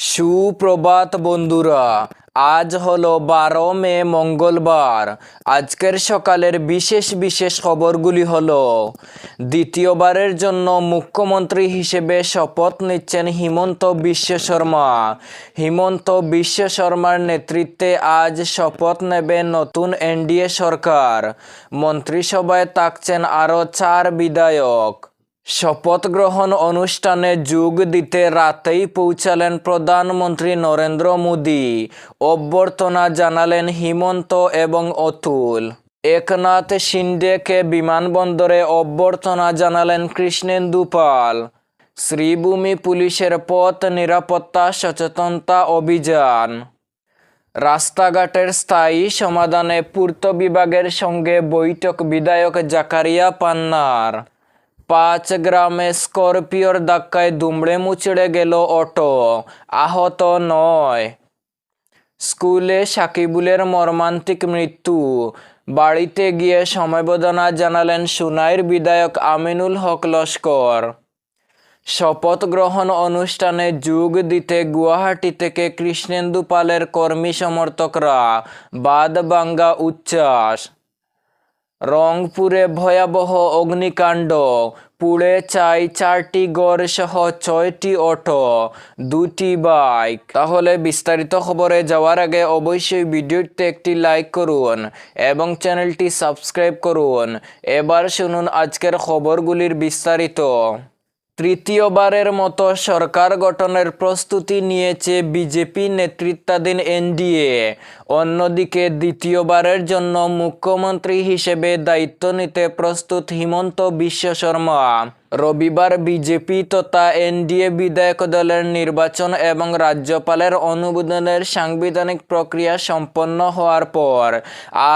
সুপ্রভাত বন্ধুরা, আজ হলো 12 মে মঙ্গলবার। আজকের সকালের বিশেষ বিশেষ খবরগুলি হলো: দ্বিতীয়বারের জন্য মুখ্যমন্ত্রী হিসেবে শপথ নিচ্ছেন হিমন্ত বিশ্ব শর্মা। হিমন্ত বিশ্ব শর্মার নেতৃত্বে আজ শপথ নেবে নতুন এনডিএ সরকার। মন্ত্রিসভায় থাকছেন আরও 4 বিধায়ক। শপথ গ্রহণ অনুষ্ঠানে যোগ দিতে রাতেই পৌঁছালেন প্রধানমন্ত্রী নরেন্দ্র মোদী। অভ্যর্থনা জানালেন হিমন্ত এবং অতুল। একনাথ শিন্ডেকে বিমানবন্দরে অভ্যর্থনা জানালেন কৃষ্ণেন্দু পাল। শ্রীভূমি পুলিশের পথ নিরাপত্তা সচেতনতা অভিযান। রাস্তাঘাটের স্থায়ী সমাধানে পূর্ত বিভাগের সঙ্গে বৈঠক বিধায়ক জাকারিয়া পান্নার। 5 গ্রামে স্করপিওর ধাক্কায় দুমড়ে মুচড়ে গেল অটো, আহত 9। স্কুলে সাকিবুলের মর্মান্তিক মৃত্যু, বাড়িতে গিয়ে সমবেদনা জানালেন সুনাইর বিধায়ক আমিনুল হক লস্কর। শপথ গ্রহণ অনুষ্ঠানে যোগ দিতে গুয়াহাটি থেকে কৃষ্ণেন্দু পালের কর্মী সমর্থকরা, বাঁধভাঙ্গা উচ্ছ্বাস। রংপুরে ভয়াবহ অগ্নিকাণ্ড, পুড়ে ছাই 4টি ঘর সহ 6টি অটো, 2টি বাইক। তাহলে বিস্তারিত খবরে যাওয়ার আগে অবশ্যই ভিডিওতে একটি লাইক করুন এবং চ্যানেলটি সাবস্ক্রাইব করুন। এবার শুনুন আজকের খবরগুলির বিস্তারিত। তৃতীয়বারের মতো সরকার গঠনের প্রস্তুতি নিয়েছে বিজেপি নেতৃত্বাধীন এনডিএ। অন্যদিকে দ্বিতীয়বারের জন্য মুখ্যমন্ত্রী হিসেবে দায়িত্ব নিতে প্রস্তুত হিমন্ত বিশ্ব শর্মা। রবিবার বিজেপি তথা এনডিএ বিধায়ক দলের নির্বাচন এবং রাজ্যপালের অনুমোদনের সাংবিধানিক প্রক্রিয়া সম্পন্ন হওয়ার পর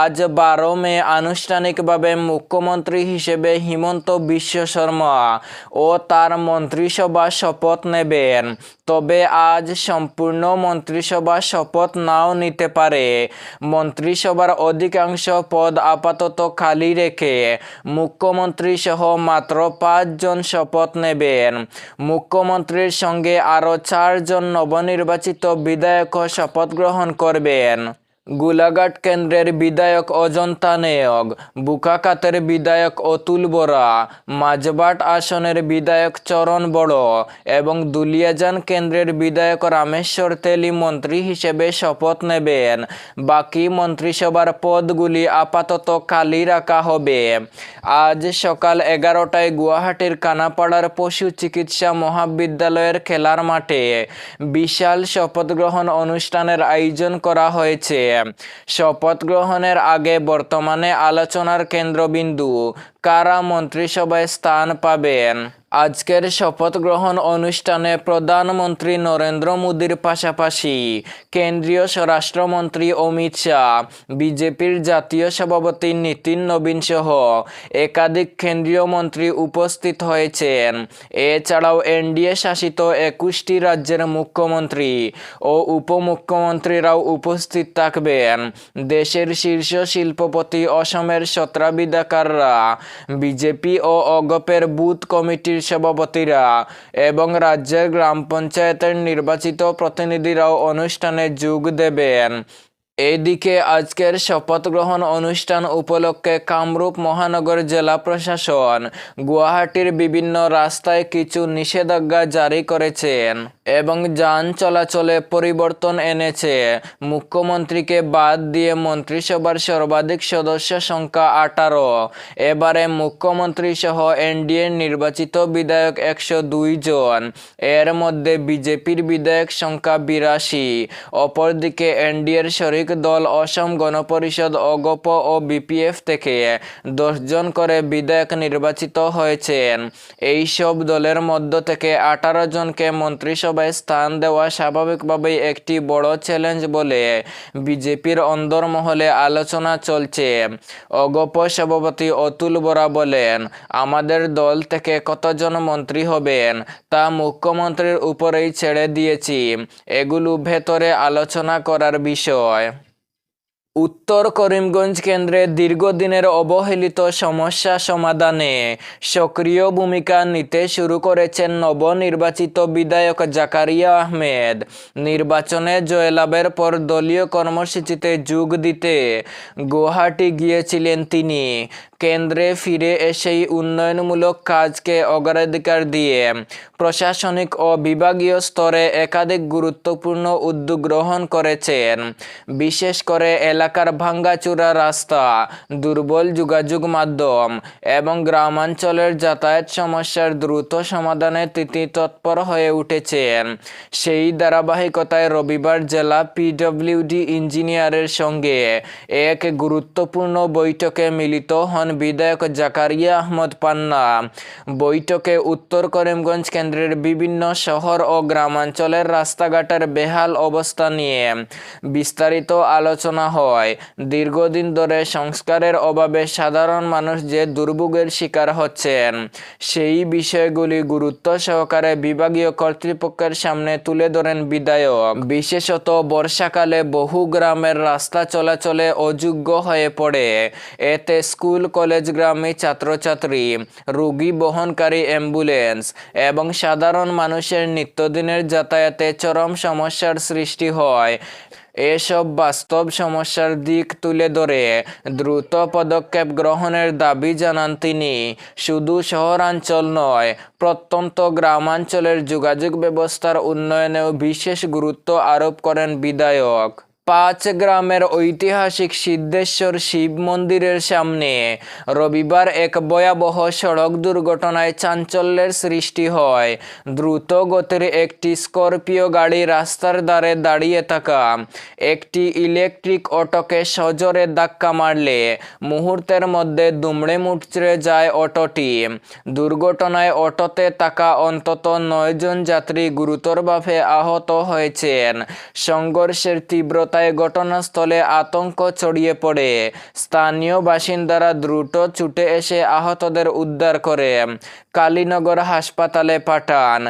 আজ 12 মে আনুষ্ঠানিকভাবে মুখ্যমন্ত্রী হিসেবে হিমন্ত বিশ্ব শর্মা ও তার মন্ত্রিসভা শপথ নেবেন। তবে আজ সম্পূর্ণ মন্ত্রিসভা শপথ নাও নিতে পারে। মন্ত্রিসভার অধিকাংশ পদ আপাতত খালি রেখে মুখ্যমন্ত্রী সহ মাত্র 5 জন শপথ নেবেন। মুখ্যমন্ত্রীর সঙ্গে আরও 4 জন নবনির্বাচিত বিধায়কও শপথ গ্রহণ করবেন। গোলাঘাট কেন্দ্রের বিধায়ক অজন্তা নেওগ, বুকাকাতের বিধায়ক অতুল বরা, মাঝবাট আসনের বিধায়ক চরণ বড় এবং দুলিয়াজান কেন্দ্রের বিধায়ক রামেশ্বর তেলি মন্ত্রী হিসেবে শপথ নেবেন। বাকি মন্ত্রিসভার পদগুলি আপাতত খালি রাখা হবে। আজ সকাল 11টায় গুয়াহাটির কানাপাড়ার পশু চিকিৎসা মহাবিদ্যালয়ের খেলার মাঠে বিশাল শপথ গ্রহণ অনুষ্ঠানের আয়োজন করা হয়েছে। শপথ গ্রহণের আগে বর্তমানে আলোচনার কেন্দ্রবিন্দু কারা মন্ত্রিসভায় স্থান পাবেন। আজকের শপথ গ্রহণ অনুষ্ঠানে প্রধানমন্ত্রী নরেন্দ্র মোদীর পাশাপাশি কেন্দ্রীয় স্বরাষ্ট্রমন্ত্রী অমিত শাহ, বিজেপির জাতীয় সভাপতি নীতিন নবীন সহ একাধিক কেন্দ্রীয় মন্ত্রী উপস্থিত হয়েছেন। এছাড়াও এনডিএ শাসিত 21টি রাজ্যের মুখ্যমন্ত্রী ও উপমুখ্যমন্ত্রীরাও উপস্থিত থাকবেন। দেশের শীর্ষ শিল্পপতি অসমের সত্রাবিধাকাররা, বিজেপি ও অগপের বুথ কমিটির সভাপতিরা এবং রাজ্যের গ্রাম পঞ্চায়েতের নির্বাচিত প্রতিনিধিরাও অনুষ্ঠানে যোগ দেবেন। এদিকে আজকের শপথ গ্রহণ অনুষ্ঠান উপলক্ষে কামরূপ মহানগর জেলা প্রশাসন গুয়াহাটির বিভিন্ন রাস্তায় কিছু নিষেধাজ্ঞা জারি করেছেন এবং যান চলাচলে পরিবর্তন এনেছে। মুখ্যমন্ত্রীকে বাদ দিয়ে মন্ত্রিসভার সর্বাধিক সদস্য সংখ্যা 18। এবারে মুখ্যমন্ত্রী সহ এনডিএর নির্বাচিত বিধায়ক 102 জন। এর মধ্যে বিজেপির বিধায়ক সংখ্যা 82। অপরদিকে এনডিএর শরিক দল অসম গণপরিষদ, অগপ ও বিপিএফ থেকে 10 জন করে বিধায়ক নির্বাচিত হয়েছেন। এই সব দলের মধ্য থেকে 18 জনকে মন্ত্রিসভায় স্থান দেওয়া স্বাভাবিকভাবেই একটি বড় চ্যালেঞ্জ বলে বিজেপির অন্দরমহলে আলোচনা চলছে। অগপ সভাপতি অতুল বরা বলেন, আমাদের দল থেকে কতজন মন্ত্রী হবেন তা মুখ্যমন্ত্রীর উপরেই ছেড়ে দিয়েছি, এগুলো ভেতরে আলোচনা করার বিষয়। উত্তর করিমগঞ্জ কেন্দ্রে দীর্ঘদিনের অবহেলিত সমস্যা সমাধানে সক্রিয় ভূমিকা নিতে শুরু করেছেন নবনির্বাচিত বিধায়ক জাকারিয়া আহমেদ। নির্বাচনে জয়লাভের পর দলীয় কর্মসূচিতে যোগ দিতে গুয়াহাটি গিয়েছিলেন তিনি। কেন্দ্রে ফিরে এসেই উন্নয়নমূলক কাজকে অগ্রাধিকার দিয়ে প্রশাসনিক ও বিভাগীয় স্তরে একাধিক গুরুত্বপূর্ণ উদ্যোগ গ্রহণ করেছেন। বিশেষ করে এলাকার ভাঙ্গাচুরা রাস্তা, দুর্বল যোগাযোগ মাধ্যম এবং গ্রামাঞ্চলের যাতায়াত সমস্যার দ্রুত সমাধানে তিনি তৎপর হয়ে উঠেছেন। সেই ধারাবাহিকতায় রবিবার জেলা পিডব্লিউডি ইঞ্জিনিয়ারের সঙ্গে এক গুরুত্বপূর্ণ বৈঠকে মিলিত হন বিধায়ক জাকারিয়া আহমদ পান্না। বৈঠকে উত্তর করিমগঞ্জ কেন্দ্রের বিভিন্ন শহর ও গ্রামাঞ্চলের রাস্তাঘাটের বেহাল অবস্থা নিয়ে বিস্তারিত আলোচনা হয়। দীর্ঘদিন ধরে সংস্কারের অভাবে সাধারণ মানুষ যে দুর্ভোগের শিকার হচ্ছেন, সেই বিষয়গুলি গুরুত্ব সহকারে বিভাগীয় কর্তৃপক্ষের সামনে তুলে ধরেন বিধায়ক। বিশেষত বর্ষাকালে বহু গ্রামের রাস্তা চলাচলে অযোগ্য হয়ে পড়ে। এতে স্কুল, কলেজ, গ্রামে ছাত্রছাত্রী, রোগী বহনকারী অ্যাম্বুলেন্স এবং সাধারণ মানুষের নিত্যদিনের যাতায়াতে চরম সমস্যার সৃষ্টি হয়। এসব বাস্তব সমস্যার দিক তুলে ধরে দ্রুত পদক্ষেপ গ্রহণের দাবি জানান তিনি। শুধু শহরাঞ্চল নয়, প্রত্যন্ত গ্রামাঞ্চলের যোগাযোগ ব্যবস্থার উন্নয়নেও বিশেষ গুরুত্ব আরোপ করেন বিধায়ক। 5 গ্রামের ঐতিহাসিক সিদ্ধেশ্বর শিব মন্দিরের সামনে রবিবার এক ভয়াবহ সড়ক দুর্ঘটনায় চাঞ্চল্যের সৃষ্টি হয়। দ্রুত গতির একটি স্করপিও গাড়ি রাস্তার ধারে দাঁড়িয়ে থাকা একটি ইলেকট্রিক অটোকে সজোরে ধাক্কা মারলে মুহূর্তের মধ্যে দুমড়ে মুচড়ে যায় অটোটি। দুর্ঘটনায় অটোতে থাকা অন্তত 9 জন যাত্রী গুরুতরভাবে আহত হয়েছেন। সংঘর্ষের তীব্রতা ঘটনাস্থলে আতঙ্ক ছড়িয়ে পড়ে। স্থানীয় বাসিন্দারা দ্রুত ছুটে এসে আহতদের উদ্ধার করে কালীনগর হাসপাতালে পাঠান।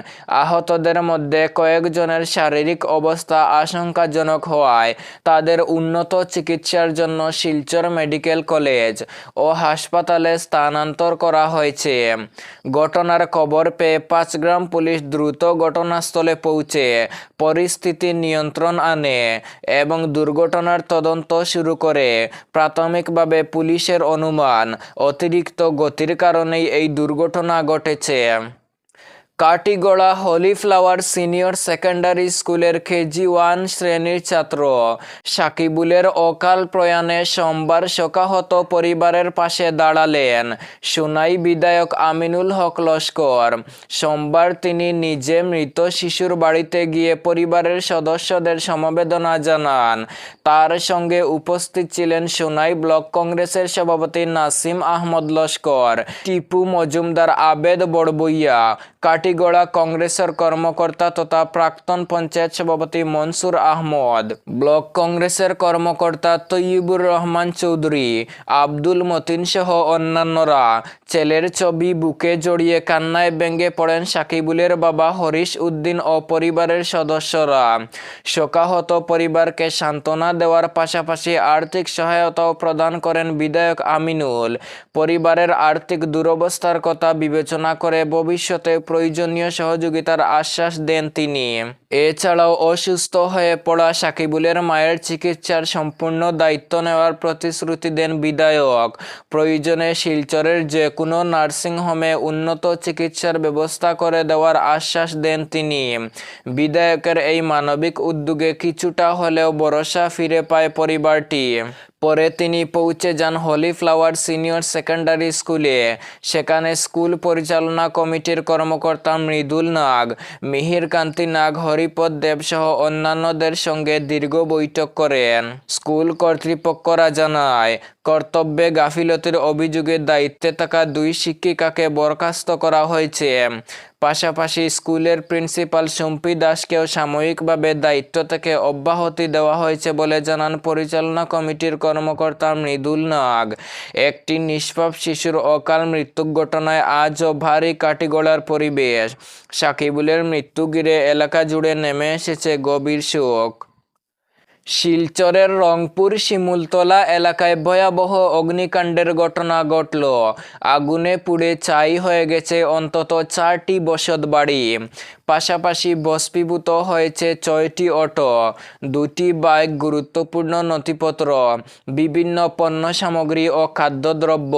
আহতদের মধ্যে কয়েকজনের শারীরিক অবস্থা আশঙ্কাজনক হওয়ায় তাদের উন্নত চিকিৎসার জন্য শিলচর মেডিকেল কলেজ ও হাসপাতালে স্থানান্তর করা হয়েছে। ঘটনার খবর পেয়ে 5 গ্রাম পুলিশ দ্রুত ঘটনাস্থলে পৌঁছে পরিস্থিতি নিয়ন্ত্রণ আনে এবং দুর্ঘটনার তদন্ত শুরু করে। প্রাথমিকভাবে পুলিশের অনুমান, অতিরিক্ত গতির কারণেই এই দুর্ঘটনা ঘটেছে। কাটিগড়া হলি ফ্লাওয়ার সিনিয়র সেকেন্ডারি স্কুলের কেজি 1 শ্রেণীর ছাত্র সাকিবুলের অকাল প্রয়াণে সোমবার শোকাহত পরিবারের পাশে দাঁড়ালেন সোনাই বিধায়ক আমিনুল হক লস্কর। সোমবার তিনি নিজে মৃত শিশুর বাড়িতে গিয়ে পরিবারের সদস্যদের সমবেদনা জানান। তার সঙ্গে উপস্থিত ছিলেন সোনাই ব্লক কংগ্রেসের সভাপতি নাসিম আহমদ লস্কর, টিপু মজুমদার, আবেদ বড়বইয়া, কাটিগড়া কংগ্রেসের কর্মকর্তা তথা প্রাক্তন পঞ্চায়েত সভাপতি মনসুর আহমদ, ব্লক কংগ্রেসের কর্মকর্তা তৈয়বুর রহমান চৌধুরী, আব্দুল মতিন সহ অন্যান্যরা। ছেলের ছবি বুকে জড়িয়ে কান্নায় ভেঙে পড়েন সাকিবুলের বাবা হরিশ উদ্দিন ও পরিবারের সদস্যরা। শোকাহত পরিবারকে সান্ত্বনা দেওয়ার পাশাপাশি আর্থিক সহায়তাও প্রদান করেন বিধায়ক আমিনুল। পরিবারের আর্থিক দুরবস্থার কথা বিবেচনা করে ভবিষ্যতে প্রয়োজনীয় সহযোগিতার আশ্বাস দেন তিনি। এছাড়াও অসুস্থ হয়ে পড়া সাকিবুলের মায়ের চিকিৎসার সম্পূর্ণ দায়িত্ব নেওয়ার প্রতিশ্রুতি দেন বিধায়ক। প্রয়োজনে শিলচরের যে কোনো নার্সিংহোমে উন্নত চিকিৎসার ব্যবস্থা করে দেওয়ার আশ্বাস দেন তিনি। বিধায়কের এই মানবিক উদ্যোগে কিছুটা হলেও ভরসা ফিরে পায় পরিবারটি। পরে তিনি পৌঁছে যান হলি ফ্লাওয়ার সিনিয়র সেকেন্ডারি স্কুলে। সেখানে স্কুল পরিচালনা কমিটির কর্মকর্তা মৃদুল নাগ, মিহির কান্তি নাগ, হরিপদ দেব সহ অন্যান্যদের সঙ্গে দীর্ঘ বৈঠক করেন। স্কুল কর্তৃপক্ষরা জানায়, কর্তব্যে গাফিলতির অভিযোগে দায়িত্বে থাকা 2 শিক্ষিকাকে বরখাস্ত করা হয়েছে। পাশাপাশি স্কুলের প্রিন্সিপাল সুম্পি দাসকেও সাময়িকভাবে দায়িত্ব থেকে অব্যাহতি দেওয়া হয়েছে বলে জানান পরিচালনা কমিটির কর্মকর্তা মৃদুল নাগ। একটি নিষ্পাপ শিশুর অকাল মৃত্যুর ঘটনায় আজও ভারী কাটিগড়ার পরিবেশ। সাকিবুলের মৃত্যু ঘিরে এলাকা জুড়ে নেমে এসেছে গভীর শোক। শিলচরের রংপুর শিমুলতলা এলাকায় ভয়াবহ অগ্নিকাণ্ডের ঘটনা ঘটল। আগুনে পুড়ে ছাই হয়ে গেছে অন্তত 4টি বসতবাড়ি। পাশাপাশি ভস্মীভূত হয়েছে 6টি অটো, 2টি বাইক, গুরুত্বপূর্ণ নথিপত্র, বিভিন্ন পণ্য সামগ্রী ও খাদ্যদ্রব্য।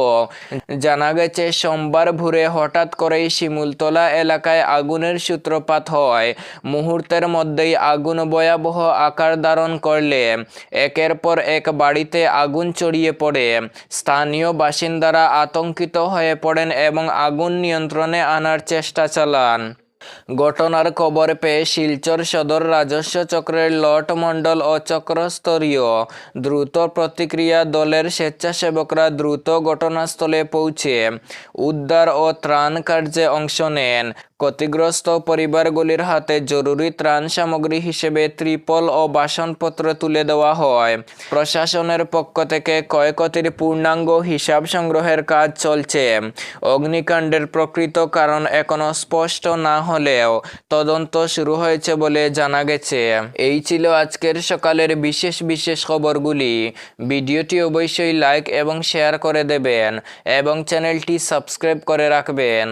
জানা গেছে সোমবার ভোরে হঠাৎ করেই শিমুলতলা এলাকায় আগুনের সূত্রপাত হয়। মুহূর্তের মধ্যেই আগুন ভয়াবহ আকার ধারণ করলে একের পর এক বাড়িতে আগুন ছড়িয়ে পড়ে। স্থানীয় বাসিন্দারা আতঙ্কিত হয়ে পড়েন এবং আগুন নিয়ন্ত্রণে আনার চেষ্টা চালান। ঘটনার খবর পেয়ে শিলচর সদর রাজস্ব চক্রের লট মণ্ডল ও চক্রস্তরীয় দ্রুত প্রতিক্রিয়া দলের স্বেচ্ছাসেবকরা দ্রুত ঘটনাস্থলে পৌঁছে উদ্ধার ও ত্রাণ কার্যে অংশ নেন। ক্ষতিগ্রস্ত পরিবারগুলির হাতে জরুরি ত্রাণ সামগ্রী হিসেবে ত্রিপল ও বাসনপত্র তুলে দেওয়া হয়। প্রশাসনের পক্ষ থেকে ক্ষয়ক্ষতির পূর্ণাঙ্গ হিসাব সংগ্রহের কাজ চলছে। অগ্নিকাণ্ডের প্রকৃত কারণ এখনো স্পষ্ট না হলেও তদন্ত শুরু হয়েছে বলে জানা গেছে। এই ছিল আজকের সকালের বিশেষ খবরগুলি। ভিডিওটি অবশ্যই লাইক এবং শেয়ার করে দেবেন এবং চ্যানেলটি সাবস্ক্রাইব করে রাখবেন।